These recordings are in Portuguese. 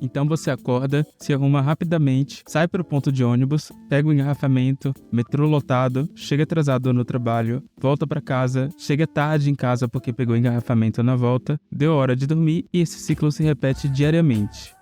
Então você acorda, se arruma rapidamente, sai para o ponto de ônibus, pega o engarrafamento, metrô lotado, chega atrasado no trabalho, volta para casa, chega tarde em casa porque pegou engarrafamento na volta, deu hora de dormir e esse ciclo se repete diariamente.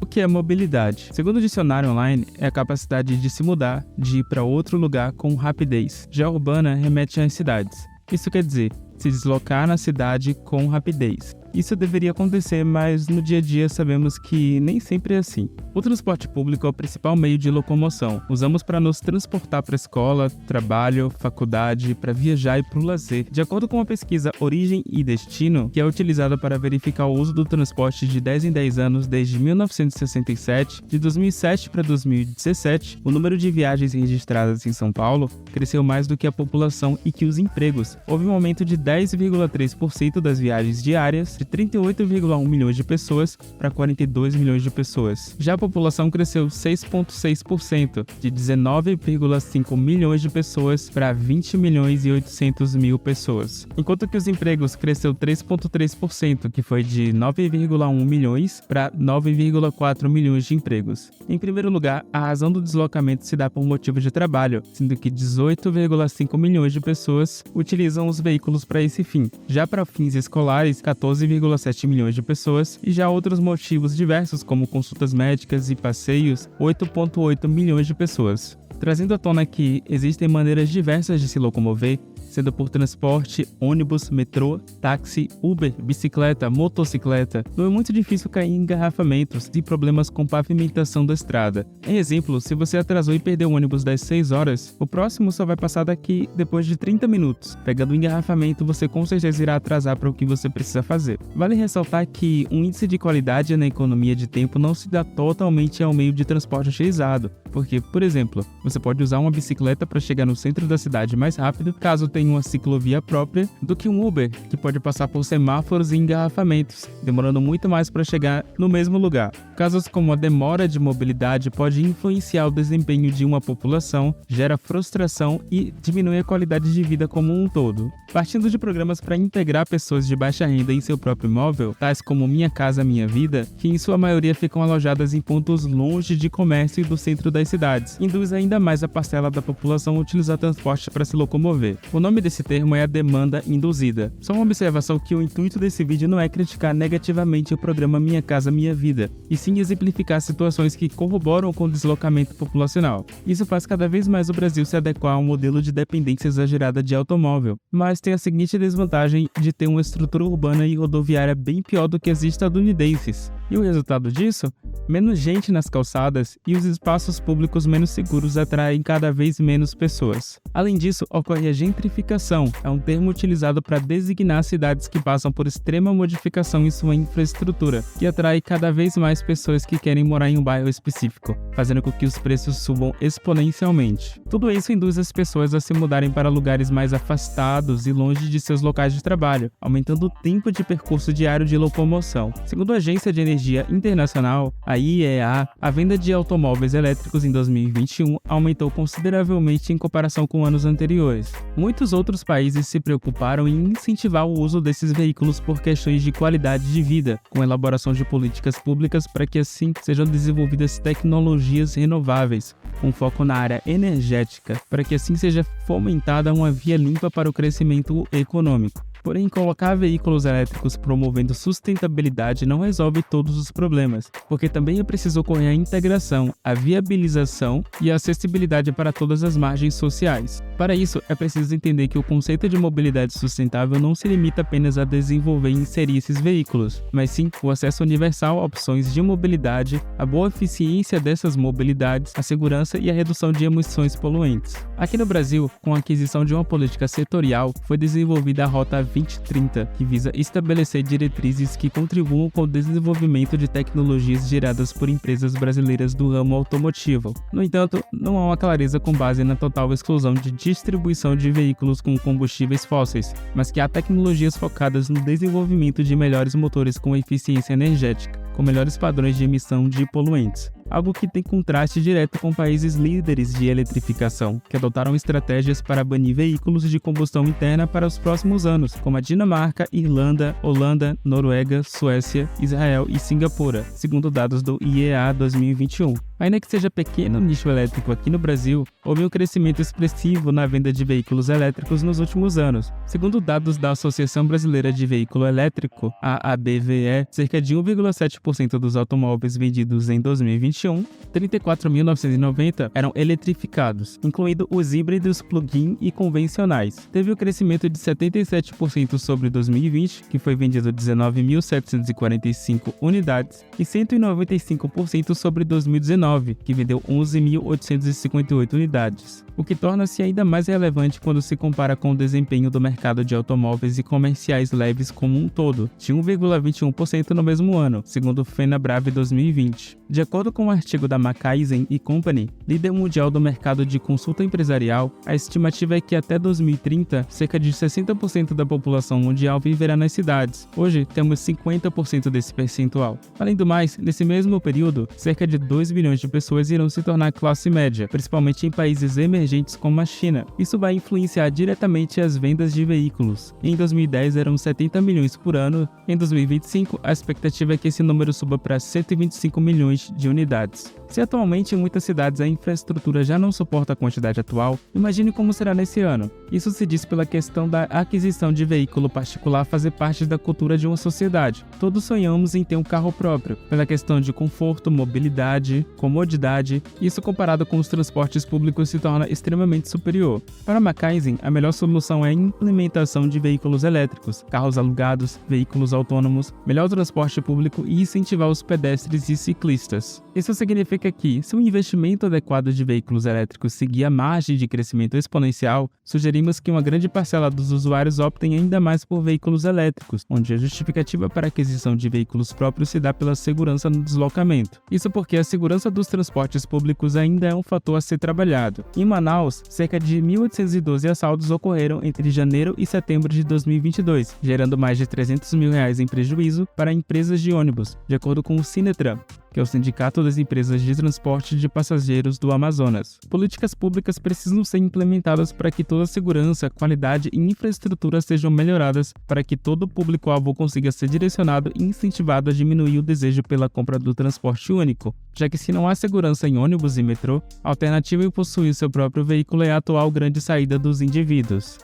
O que é mobilidade? Segundo o dicionário online, é a capacidade de se mudar, de ir para outro lugar com rapidez. Já urbana remete às cidades. Isso quer dizer, se deslocar na cidade com rapidez. Isso deveria acontecer, mas no dia a dia sabemos que nem sempre é assim. O transporte público é o principal meio de locomoção. Usamos para nos transportar para a escola, trabalho, faculdade, para viajar e para o lazer. De acordo com a pesquisa Origem e Destino, que é utilizada para verificar o uso do transporte de 10 em 10 anos desde 1967, de 2007 para 2017, o número de viagens registradas em São Paulo cresceu mais do que a população e que os empregos. Houve um aumento de 10,3% das viagens diárias, de 38,1 milhões de pessoas para 42 milhões de pessoas. Já a população cresceu 6,6%, de 19,5 milhões de pessoas para 20 milhões e 800 mil pessoas. Enquanto que os empregos cresceu 3,3%, que foi de 9,1 milhões para 9,4 milhões de empregos. Em primeiro lugar, a razão do deslocamento se dá por motivo de trabalho, sendo que 18,5 milhões de pessoas utilizam os veículos para esse fim. Já para fins escolares, 14,7 milhões de pessoas, e já outros motivos diversos como consultas médicas e passeios, 8,8 milhões de pessoas. Trazendo à tona que existem maneiras diversas de se locomover, sendo por transporte, ônibus, metrô, táxi, Uber, bicicleta, motocicleta, não é muito difícil cair em engarrafamentos e problemas com pavimentação da estrada. Em exemplo, se você atrasou e perdeu o ônibus das 6 horas, o próximo só vai passar daqui depois de 30 minutos. Pegando o engarrafamento, você com certeza irá atrasar para o que você precisa fazer. Vale ressaltar que um índice de qualidade na economia de tempo não se dá totalmente ao meio de transporte utilizado, porque, por exemplo, você pode usar uma bicicleta para chegar no centro da cidade mais rápido, caso tenha uma ciclovia própria, do que um Uber, que pode passar por semáforos e engarrafamentos, demorando muito mais para chegar no mesmo lugar. Casos como a demora de mobilidade pode influenciar o desempenho de uma população, gera frustração e diminui a qualidade de vida como um todo. Partindo de programas para integrar pessoas de baixa renda em seu próprio imóvel, tais como Minha Casa Minha Vida, que em sua maioria ficam alojadas em pontos longe de comércio e do centro das cidades, induz ainda mais a parcela da população a utilizar transporte para se locomover. O nome desse termo é a demanda induzida. Só uma observação que o intuito desse vídeo não é criticar negativamente o programa Minha Casa Minha Vida, e sim exemplificar situações que corroboram com o deslocamento populacional. Isso faz cada vez mais o Brasil se adequar a um modelo de dependência exagerada de automóvel, mas tem a seguinte desvantagem de ter uma estrutura urbana e rodoviária bem pior do que as estadunidenses. E o resultado disso? Menos gente nas calçadas e os espaços públicos menos seguros atraem cada vez menos pessoas. Além disso, ocorre a gentrificação, é um termo utilizado para designar cidades que passam por extrema modificação em sua infraestrutura, que atrai cada vez mais pessoas que querem morar em um bairro específico, fazendo com que os preços subam exponencialmente. Tudo isso induz as pessoas a se mudarem para lugares mais afastados e longe de seus locais de trabalho, aumentando o tempo de percurso diário de locomoção. Segundo a Agência de Energia Internacional, a IEA, a venda de automóveis elétricos em 2021 aumentou consideravelmente em comparação com anos anteriores. Muitos outros países se preocuparam em incentivar o uso desses veículos por questões de qualidade de vida, com a elaboração de políticas públicas para que assim sejam desenvolvidas tecnologias renováveis, com foco na área energética, para que assim seja fomentada uma via limpa para o crescimento econômico. Porém, colocar veículos elétricos promovendo sustentabilidade não resolve todos os problemas, porque também é preciso ocorrer a integração, a viabilização e a acessibilidade para todas as margens sociais. Para isso, é preciso entender que o conceito de mobilidade sustentável não se limita apenas a desenvolver e inserir esses veículos, mas sim o acesso universal a opções de mobilidade, a boa eficiência dessas mobilidades, a segurança e a redução de emissões poluentes. Aqui no Brasil, com a aquisição de uma política setorial, foi desenvolvida a Rota 2030, que visa estabelecer diretrizes que contribuam com o desenvolvimento de tecnologias geradas por empresas brasileiras do ramo automotivo. No entanto, não há uma clareza com base na total exclusão de distribuição de veículos com combustíveis fósseis, mas que há tecnologias focadas no desenvolvimento de melhores motores com eficiência energética, com melhores padrões de emissão de poluentes. algo que tem contraste direto com países líderes de eletrificação, que adotaram estratégias para banir veículos de combustão interna para os próximos anos, como a Dinamarca, Irlanda, Holanda, Noruega, Suécia, Israel e Singapura, segundo dados do IEA 2021. Ainda que seja pequeno o nicho elétrico aqui no Brasil, houve um crescimento expressivo na venda de veículos elétricos nos últimos anos. Segundo dados da Associação Brasileira de Veículo Elétrico, a ABVE, cerca de 1,7% dos automóveis vendidos em 2021, 34.990 eram eletrificados, incluindo os híbridos plug-in e convencionais. Teve um crescimento de 77% sobre 2020, que foi vendido 19.745 unidades, e 195% sobre 2019, que vendeu 11.858 unidades, o que torna-se ainda mais relevante quando se compara com o desempenho do mercado de automóveis e comerciais leves como um todo, de 1,21% no mesmo ano, segundo o FenaBrave 2020. De acordo com um artigo da McKinsey & Company, líder mundial do mercado de consulta empresarial, a estimativa é que até 2030, cerca de 60% da população mundial viverá nas cidades. Hoje, temos 50% desse percentual. Além do mais, nesse mesmo período, cerca de 2 bilhões de pessoas irão se tornar classe média, principalmente em países emergentes como a China. Isso vai influenciar diretamente as vendas de veículos. Em 2010 eram 70 milhões por ano, em 2025 a expectativa é que esse número suba para 125 milhões de unidades. Se atualmente em muitas cidades a infraestrutura já não suporta a quantidade atual, imagine como será nesse ano. Isso se diz pela questão da aquisição de veículo particular fazer parte da cultura de uma sociedade. Todos sonhamos em ter um carro próprio, pela questão de conforto, mobilidade, comodidade. Isso comparado com os transportes públicos se torna extremamente superior. Para a McKinsey, a melhor solução é a implementação de veículos elétricos, carros alugados, veículos autônomos, melhor transporte público e incentivar os pedestres e ciclistas. Isso significa que, se o investimento adequado de veículos elétricos seguir a margem de crescimento exponencial, sugerimos que uma grande parcela dos usuários optem ainda mais por veículos elétricos, onde a justificativa para a aquisição de veículos próprios se dá pela segurança no deslocamento. Isso porque a segurança dos transportes públicos ainda é um fator a ser trabalhado. Em Manaus, cerca de 1.812 assaltos ocorreram entre janeiro e setembro de 2022, gerando mais de R$300 mil em prejuízo para empresas de ônibus, de acordo com o Sinetran, que é o Sindicato das Empresas de Transporte de Passageiros do Amazonas. Políticas públicas precisam ser implementadas para que toda a segurança, qualidade e infraestrutura sejam melhoradas para que todo o público-alvo consiga ser direcionado e incentivado a diminuir o desejo pela compra do transporte único, já que se não há segurança em ônibus e metrô, a alternativa em possuir seu próprio veículo é a atual grande saída dos indivíduos.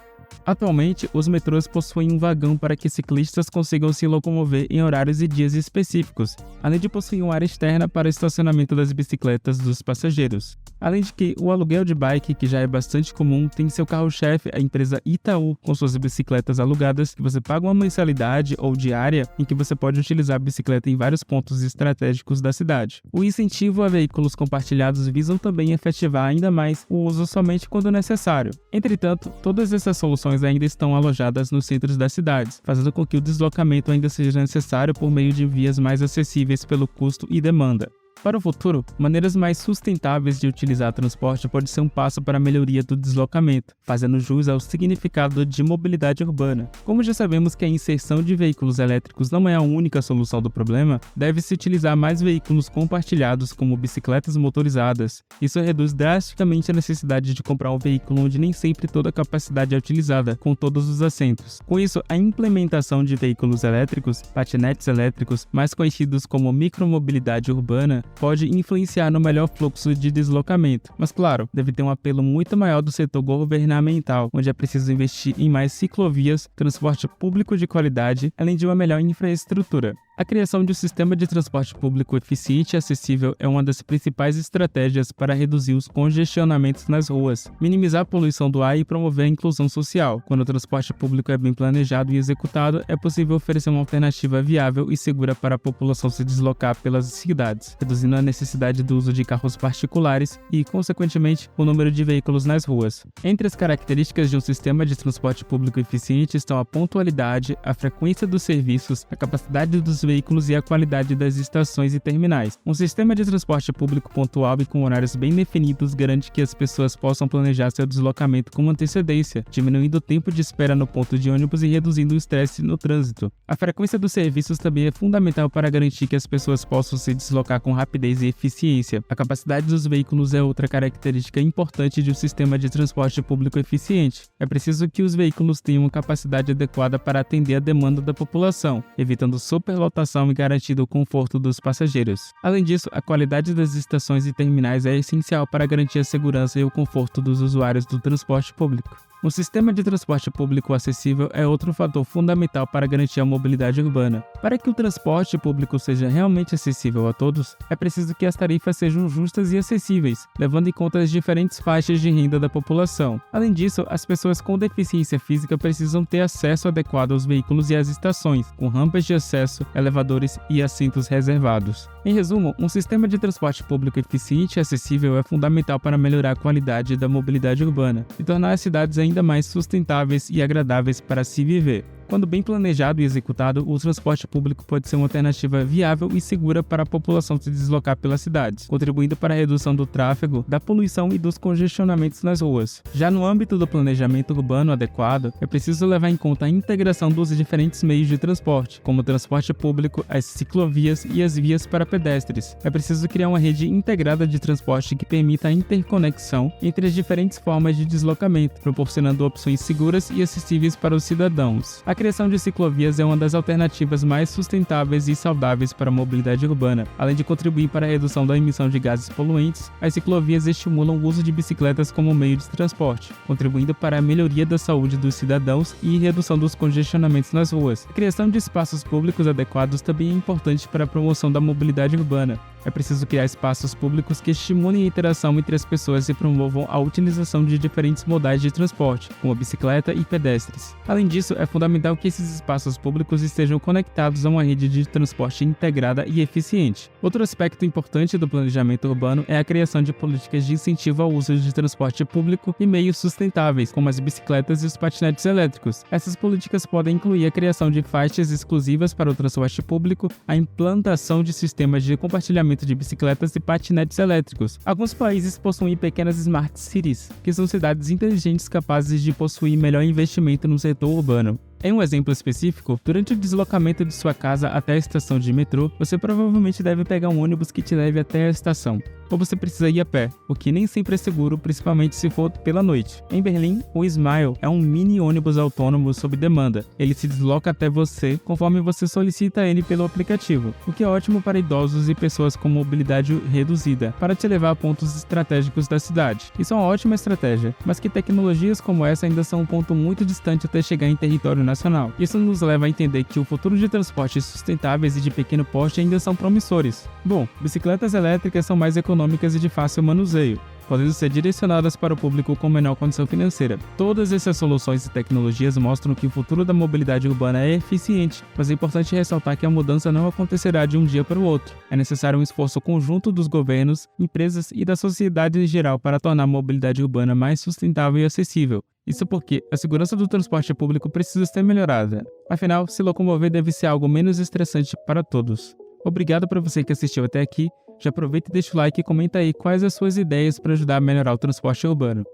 Atualmente, os metrôs possuem um vagão para que ciclistas consigam se locomover em horários e dias específicos, além de possuir uma área externa para estacionamento das bicicletas dos passageiros. Além de que o aluguel de bike, que já é bastante comum, tem seu carro-chefe a empresa Itaú, com suas bicicletas alugadas, que você paga uma mensalidade ou diária em que você pode utilizar a bicicleta em vários pontos estratégicos da cidade. O incentivo a veículos compartilhados visam também efetivar ainda mais o uso somente quando necessário. Entretanto, todas essas soluções ainda estão alojadas nos centros das cidades, fazendo com que o deslocamento ainda seja necessário por meio de vias mais acessíveis pelo custo e demanda. Para o futuro, maneiras mais sustentáveis de utilizar transporte pode ser um passo para a melhoria do deslocamento, fazendo jus ao significado de mobilidade urbana. Como já sabemos que a inserção de veículos elétricos não é a única solução do problema, deve-se utilizar mais veículos compartilhados como bicicletas motorizadas. Isso reduz drasticamente a necessidade de comprar um veículo onde nem sempre toda a capacidade é utilizada, com todos os assentos. Com isso, a implementação de veículos elétricos, patinetes elétricos, mais conhecidos como micromobilidade urbana, pode influenciar no melhor fluxo de deslocamento, mas claro, deve ter um apelo muito maior do setor governamental, onde é preciso investir em mais ciclovias, transporte público de qualidade, além de uma melhor infraestrutura. A criação de um sistema de transporte público eficiente e acessível é uma das principais estratégias para reduzir os congestionamentos nas ruas, minimizar a poluição do ar e promover a inclusão social. Quando o transporte público é bem planejado e executado, é possível oferecer uma alternativa viável e segura para a população se deslocar pelas cidades, reduzindo a necessidade do uso de carros particulares e, consequentemente, o número de veículos nas ruas. Entre as características de um sistema de transporte público eficiente estão a pontualidade, a frequência dos serviços, a capacidade dos veículos e a qualidade das estações e terminais. Um sistema de transporte público pontual e com horários bem definidos garante que as pessoas possam planejar seu deslocamento com antecedência, diminuindo o tempo de espera no ponto de ônibus e reduzindo o estresse no trânsito. A frequência dos serviços também é fundamental para garantir que as pessoas possam se deslocar com rapidez e eficiência. A capacidade dos veículos é outra característica importante de um sistema de transporte público eficiente. É preciso que os veículos tenham uma capacidade adequada para atender a demanda da população, evitando superlotação e garantindo o conforto dos passageiros. Além disso, a qualidade das estações e terminais é essencial para garantir a segurança e o conforto dos usuários do transporte público. Um sistema de transporte público acessível é outro fator fundamental para garantir a mobilidade urbana. Para que o transporte público seja realmente acessível a todos, é preciso que as tarifas sejam justas e acessíveis, levando em conta as diferentes faixas de renda da população. Além disso, as pessoas com deficiência física precisam ter acesso adequado aos veículos e às estações, com rampas de acesso, elevadores e assentos reservados. Em resumo, um sistema de transporte público eficiente e acessível é fundamental para melhorar a qualidade da mobilidade urbana e tornar as cidades ainda mais sustentáveis e agradáveis para se viver. Quando bem planejado e executado, o transporte público pode ser uma alternativa viável e segura para a população se deslocar pelas cidades, contribuindo para a redução do tráfego, da poluição e dos congestionamentos nas ruas. Já no âmbito do planejamento urbano adequado, é preciso levar em conta a integração dos diferentes meios de transporte, como o transporte público, as ciclovias e as vias para pedestres. É preciso criar uma rede integrada de transporte que permita a interconexão entre as diferentes formas de deslocamento, proporcionando opções seguras e acessíveis para os cidadãos. A criação de ciclovias é uma das alternativas mais sustentáveis e saudáveis para a mobilidade urbana. Além de contribuir para a redução da emissão de gases poluentes, as ciclovias estimulam o uso de bicicletas como meio de transporte, contribuindo para a melhoria da saúde dos cidadãos e redução dos congestionamentos nas ruas. A criação de espaços públicos adequados também é importante para a promoção da mobilidade urbana. É preciso criar espaços públicos que estimulem a interação entre as pessoas e promovam a utilização de diferentes modais de transporte, como a bicicleta e pedestres. Além disso, é fundamental que esses espaços públicos estejam conectados a uma rede de transporte integrada e eficiente. Outro aspecto importante do planejamento urbano é a criação de políticas de incentivo ao uso de transporte público e meios sustentáveis, como as bicicletas e os patinetes elétricos. Essas políticas podem incluir a criação de faixas exclusivas para o transporte público, a implantação de sistemas de compartilhamento de bicicletas e patinetes elétricos. Alguns países possuem pequenas smart cities, que são cidades inteligentes capazes de possuir melhor investimento no setor urbano. Em um exemplo específico, durante o deslocamento de sua casa até a estação de metrô, você provavelmente deve pegar um ônibus que te leve até a estação. Ou você precisa ir a pé, o que nem sempre é seguro, principalmente se for pela noite. Em Berlim, o Smile é um mini ônibus autônomo sob demanda. Ele se desloca até você conforme você solicita ele pelo aplicativo, o que é ótimo para idosos e pessoas com mobilidade reduzida, para te levar a pontos estratégicos da cidade. Isso é uma ótima estratégia, mas que tecnologias como essa ainda são um ponto muito distante até chegar em território nacional. Isso nos leva a entender que o futuro de transportes sustentáveis e de pequeno porte ainda são promissores. Bom, bicicletas elétricas são mais econômicas e de fácil manuseio, podendo ser direcionadas para o público com menor condição financeira. Todas essas soluções e tecnologias mostram que o futuro da mobilidade urbana é eficiente, mas é importante ressaltar que a mudança não acontecerá de um dia para o outro. É necessário um esforço conjunto dos governos, empresas e da sociedade em geral para tornar a mobilidade urbana mais sustentável e acessível. Isso porque a segurança do transporte público precisa ser melhorada. Afinal, se locomover deve ser algo menos estressante para todos. Obrigado para você que assistiu até aqui. Já aproveita e deixa o like e comenta aí quais as suas ideias para ajudar a melhorar o transporte urbano.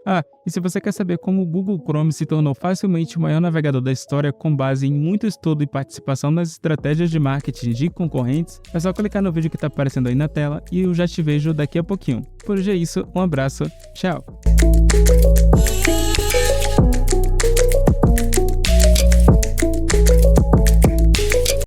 E se você quer saber como o Google Chrome se tornou facilmente o maior navegador da história com base em muito estudo e participação nas estratégias de marketing de concorrentes, é só clicar no vídeo que está aparecendo aí na tela e eu já te vejo daqui a pouquinho. Por hoje é isso, um abraço, tchau!